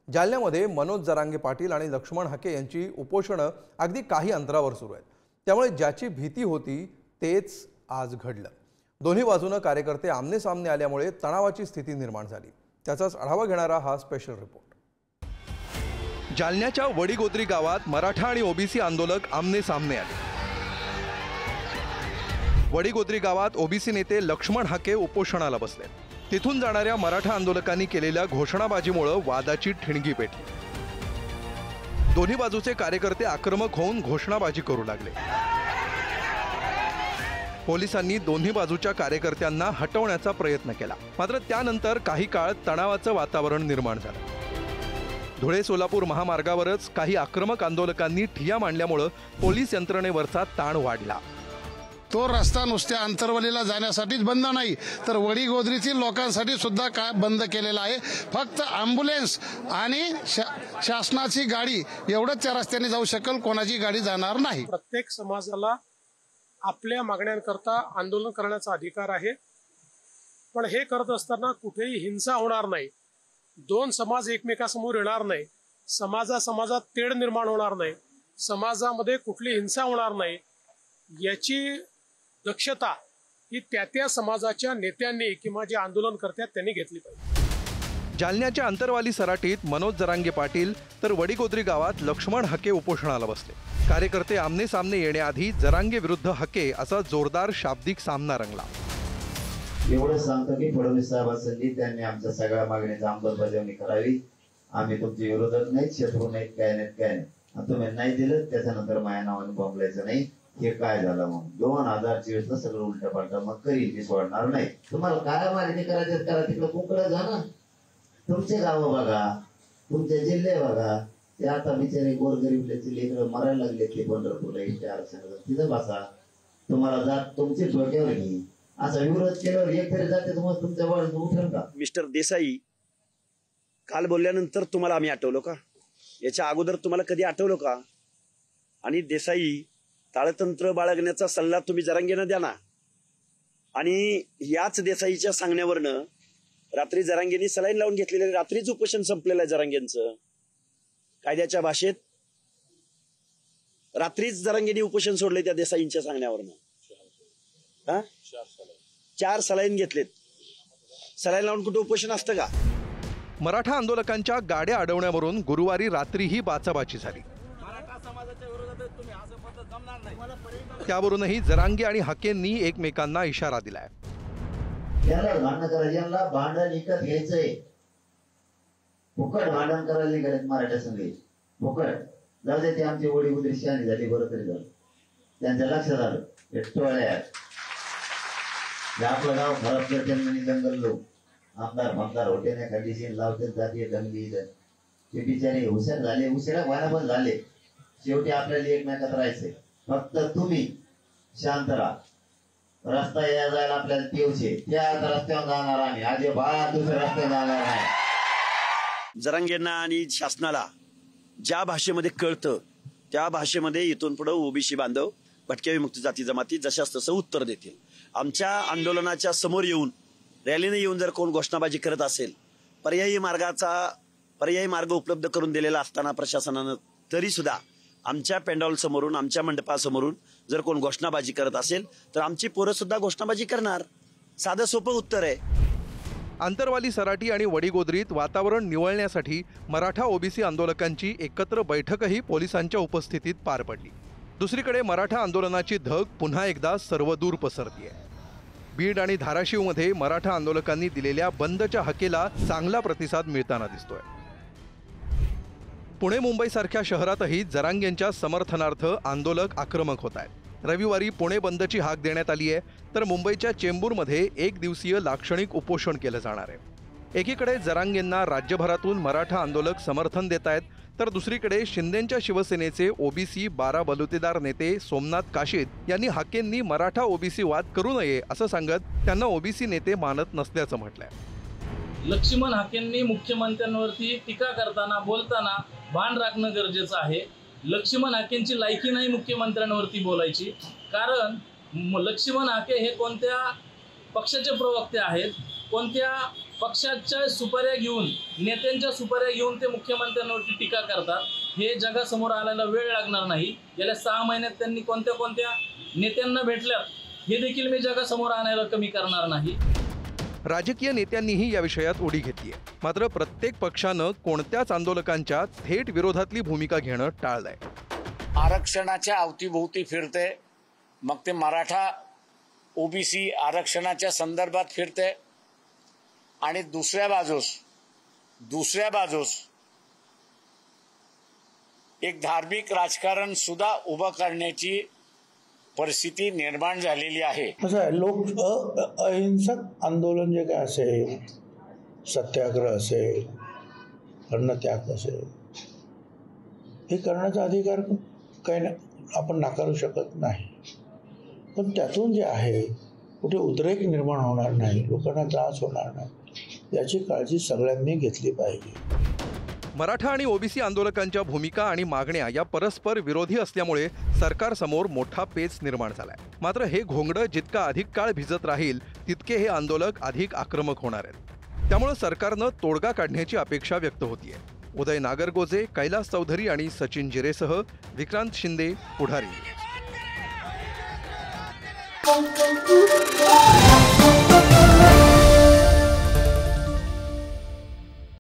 जालन्यामध्ये मनोज जरांगे पाटील आणि लक्ष्मण हाके यांची उपोषणं अगदी काही अंतरावर सुरू आहेत। त्यामुळे ज्याची भीती होती तेच आज घडलं। दोन्ही बाजूने कार्यकर्ते आमने सामने आल्यामुळे तणावाची स्थिती निर्माण झाली। त्याचाच आढावा घेणारा हा स्पेशल रिपोर्ट। जालन्याच्या वडीगोद्री गावात मराठा आणि ओबीसी आंदोलक आमने सामने आले। वडीगोद्री गावात ओबीसी नेते लक्ष्मण हाके उपोषणाला बसले। तिथून जाणाऱ्या मराठा आंदोलकांनी केलेल्या घोषणाबाजीमुळे वादाची ठिणगी पेटली। दोन्ही बाजूचे कार्यकर्ते आक्रमक होऊन घोषणाबाजी करू लागले। पोलिसांनी दोन्ही बाजूच्या कार्यकर्त्यांना हटवण्याचा प्रयत्न केला, मात्र त्यानंतर काही काळ तणावाचं वातावरण निर्माण झालं। धुळे सोलापूर महामार्गावरच काही आक्रमक आंदोलकांनी ठिय्या मांडल्यामुळे पोलीस यंत्रणेवरचा ताण वाढला। तो रस्ता नुसत्या अंतरवलीला जाण्यासाठीच बंद नाही, तर वडीगोद्रीतील लोकांसाठी सुद्धा काय बंद केलेला आहे। फक्त ॲम्ब्युलन्स आणि शासनाची गाडी एवढंच त्या रस्त्याने जाऊ शकेल, कोणाची गाडी जाणार नाही। प्रत्येक समाजाला आपल्या मागण्यांकरता आंदोलन करण्याचा अधिकार आहे, पण हे करत असताना कुठेही हिंसा होणार नाही, दोन समाज एकमेकांसमोर येणार नाही, समाजात तेढ निर्माण होणार नाही, समाजामध्ये कुठली हिंसा होणार नाही, याची दक्षता ही त्या समाजाच्या नेत्यांनी किंवा जे आंदोलन करतात त्यांनी घेतली पाहिजे। जालन्याच्या अंतरवाली सराटीत मनोज जरांगे पाटील तर वडीगोद्री गावात लक्ष्मण हाके उपोषणाला बसले। कार्यकर्ते आमने सामने येण्याआधी जरांगे विरुद्ध हाके असा जोरदार शाब्दिक सामना रंगला। एवढं सांगतो की फडणवीस साहेबांनी त्यांनी आमच्या सगळ्या मागणीची अंमलबजावणी करावी। आम्ही तुमचे विरोधक नाही, शत्रू नाही, काय नाही। तुम्ही नाही दिलं त्याच्यानंतर माझ्या नावाने बोंबलायचं नाही। हे काय झालं मग 2024 ला सगळं उलट पालट मग करील, सोडणार नाही। तुम्हाला काय मागणी करायचं करा, तिकडे कुंकडे जा ना, तुमचे गाव बघा, तुमचे जिल्हे बघा। ते आता बिचारे गोरगरीबल्याचे लेकरं मरायला लागले की पंढरपूरला इथे आरक्षणाला तिथं बसा, तुम्हाला जात तुमची डोक्यावर घे। असा विरोध केल्यावर एक तरी जाते तुम्हाला तुमच्या वाढ उठेल का? मिस्टर देसाई काल बोलल्यानंतर तुम्हाला आम्ही आठवलो का? याच्या अगोदर तुम्हाला कधी आठवलो का? आणि देसाई ताळतंत्र बाळगण्याचा सल्ला तुम्ही जरांगेनं द्या ना। आणि याच देसाईच्या सांगण्यावरनं रात्री जरांगेंनी सलाईन लावून घेतलेलं, रात्रीच उपोषण संपलेलं आहे जरांगेंचं। कायद्याच्या भाषेत रात्रीच जरांगेंनी उपोषण सोडले त्या देसाईंच्या सांगण्यावरनं। 4 सलाईन घेतलेत। सलाईन लावून कुठे उपोषण असतं का? मराठा आंदोलकांच्या गाड्या अडवण्यावरून गुरुवारी रात्रीही बाचाबाची झाली। त्यावरूनही जरांगे आणि हाकेंनी एकमेकांना इशारा दिलाय। याला भांडण करायचं, यांना भांडण विकत घ्यायचंय। फुकट भांडण करायला गरज मराठा संघ फुकट जाऊ दे। ते आमची वडीगोद्री शहाणी झाली, बरं तरी झालं, त्यांच्या लक्षात आलं हे टोळ्या आपलं गाव खराब करते आणि जंगल लोक आमदार होते नाही कंडिशन लावते जातीय दंगली। ते बिचारे हुशार झाले, उशिरा व्हायला पण झाले। शेवटी आपल्याला एकमेकात राहायचंय, फक्त तुम्ही शांत राहा। रस्ता या जायला आपल्याला तेवशे त्या रस्त्यावर जाणार आम्ही, अजिबात दुसऱ्या रस्त्यावर जाणार नाही। जरांगेंना आणि शासनाला ज्या भाषेमध्ये कळतं त्या भाषेमध्ये इथून पुढे ओबीसी बांधव, भटक्या विमुक्त जाती जमाती जशास तसं उत्तर देतील। आमच्या आंदोलनाच्या समोर येऊन, रॅलीने येऊन जर कोण घोषणाबाजी करत असेल, पर्यायी मार्ग उपलब्ध करून दिलेला असताना प्रशासनानं तरी सुद्धा आमच्या पेंडॉल समोरून, आमच्या मंडपासमोरून जर कोण घोषणाबाजी करत असेल तर आमची पोरं सुद्धा घोषणाबाजी करणार। साधं सोपं उत्तर आहे। अंतरवाली सराटी आणि वडीगोद्रीत वातावरण निवळण्यासाठी मराठा ओबीसी आंदोलकांची एकत्र बैठकही पोलिसांच्या उपस्थितीत पार पडली। दुसरीकडे मराठा आंदोलनाची धग पुन्हा एकदा सर्वदूर पसरतीये। बीड आणि धाराशिवमध्ये मराठा आंदोलकांनी दिलेल्या बंदच्या हाकेला चांगला प्रतिसाद मिळताना दिसतोय। पुणे मुंबईसारख्या शहरातही जरांगेंच्या समर्थनार्थ आंदोलक आक्रमक होत आहेत। रविवारी पुणे बंदची हाक देण्यात आली आहे, तर मुंबईच्या चेंबूरमध्ये 1 दिवसीय लाक्षणिक उपोषण केलं जाणार आहे। एकीकडे जरांगेंना राज्यभरातून मराठा आंदोलक समर्थन देत आहेत, तर दुसरीकडे शिंदेंच्या शिवसेनेचे ओबीसी 12 बलुतेदार नेते सोमनाथ काशीद यांनी हाकेंनी मराठा ओबीसी वाद करू नये असं सांगत त्यांना ओबीसी नेते मानत नसल्याचं म्हटलंय। लक्ष्मण हाकेंनी मुख्यमंत्र्यांवरती टीका करताना बोलताना भान राखणं गरजेचं आहे। लक्ष्मण हाकेंची लायकी नाही मुख्यमंत्र्यांवरती बोलायची, कारण लक्ष्मण हाके हे कोणत्या पक्षाचे प्रवक्ते आहेत, कोणत्या पक्षाच्या सुपाऱ्या घेऊन, नेत्यांच्या सुपाऱ्या घेऊन ते मुख्यमंत्र्यांवरती टीका करतात, हे जगासमोर आल्याला वेळ लागणार नाही. गेल्या 6 महिन्यात त्यांनी कोणत्या कोणत्या नेत्यांना भेटल्यात हे देखील मी जगासमोर आणायला कमी करणार नाही. राजकीय नेत्यांनीही या विषयात उडी घेतली आहे. मात्र प्रत्येक पक्षानं कोणत्याच आंदोलकांच्या थेट विरोधातली भूमिका घेणं टाळलंय. आरक्षणाच्या अवतीभोवती फिरते, मग ते मराठा ओबीसी आरक्षणाच्या संदर्भात फिरते आणि दुसऱ्या बाजूस एक धार्मिक राजकारण सुद्धा उभं करण्याची परिस्थिती निर्माण झालेली आहे. असं आहे, लोक अहिंसक आंदोलन जे काय असेल, सत्याग्रह असेल, अन्नत्याग असेल, हे करण्याचा अधिकार काही आपण नाकारू शकत नाही. पण त्यातून जे आहे कुठे उद्रेक निर्माण होणार नाही, लोकांना त्रास होणार नाही, याची काळजी सगळ्यांनी घेतली पाहिजे. मराठा आणि ओबीसी आंदोलकांच्या भूमिका आणि मागण्या या परस्पर विरोधी असल्यामुळे सरकारसमोर मोठा पेच निर्माण झालाय. मात्र हे घोंगडं जितका अधिक काळ भिजत राहील तितके हे आंदोलक अधिक आक्रमक होणार आहेत. त्यामुळे सरकारनं तोडगा काढण्याची अपेक्षा व्यक्त होतीये. उदय नागरगोजे, कैलास चौधरी आणि सचिन जिरेसह विक्रांत शिंदे, पुढारी.